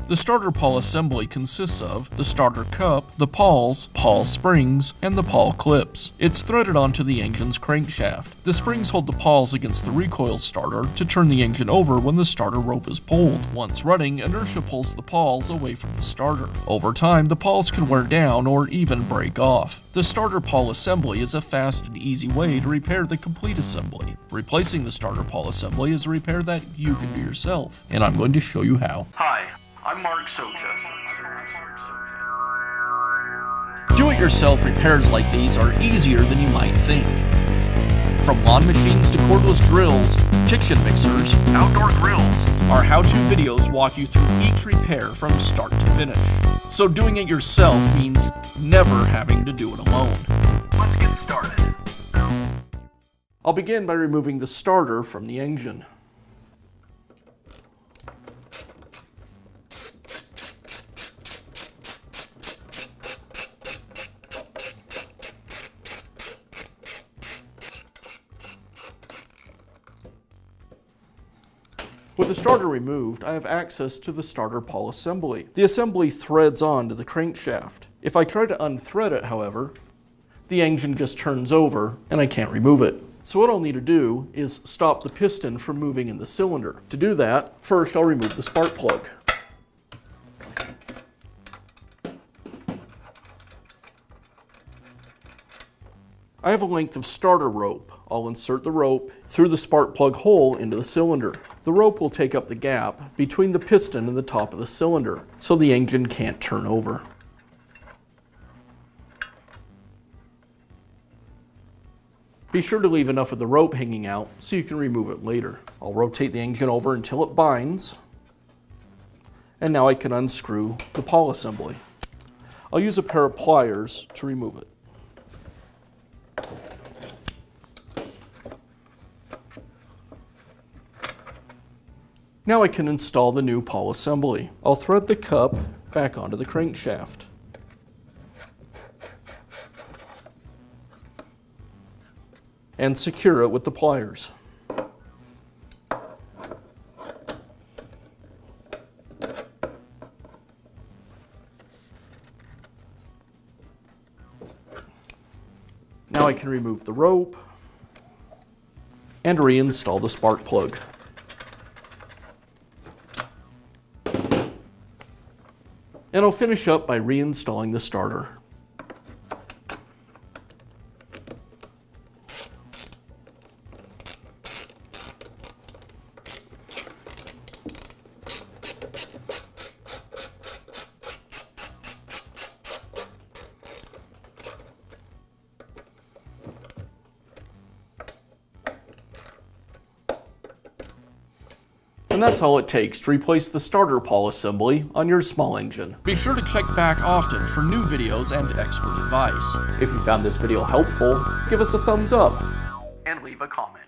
The starter pawl assembly consists of the starter cup, the pawls, pawl springs, and the pawl clips. It's threaded onto the engine's crankshaft. The springs hold the pawls against the recoil starter to turn the engine over when the starter rope is pulled. Once running, inertia pulls the pawls away from the starter. Over time, the pawls can wear down or even break off. The starter pawl assembly is a fast and easy way to repair the complete assembly. Replacing the starter pawl assembly is a repair that you can do yourself, and I'm going to show you how. Hi, I'm Mark Socha. Do-it-yourself repairs like these are easier than you might think. From lawn machines to cordless drills, kitchen mixers, Outdoor grills. our how-to videos walk you through each repair from start to finish. So doing it yourself means never having to do it alone. Let's get started. I'll begin by removing the starter from the engine. With the starter removed, I have access to the starter pawl assembly. The assembly threads on to the crankshaft. If I try to unthread it, however, the engine just turns over and I can't remove it. So what I'll need to do is stop the piston from moving in the cylinder. To do that, first I'll remove the spark plug. I have a length of starter rope. I'll insert the rope through the spark plug hole into the cylinder. The rope will take up the gap between the piston and the top of the cylinder, so the engine can't turn over. Be sure to leave enough of the rope hanging out so you can remove it later. I'll rotate the engine over until it binds, and now I can unscrew the pawl assembly. I'll use a pair of pliers to remove it. Now I can install the new pawl assembly. I'll thread the cup back onto the crankshaft. And secure it with the pliers. Now I can remove the rope and reinstall the spark plug. And I'll finish up by reinstalling the starter. And that's all it takes to replace the starter pawl assembly on your small engine. Be sure to check back often for new videos and expert advice. If you found this video helpful, give us a thumbs up. And leave a comment.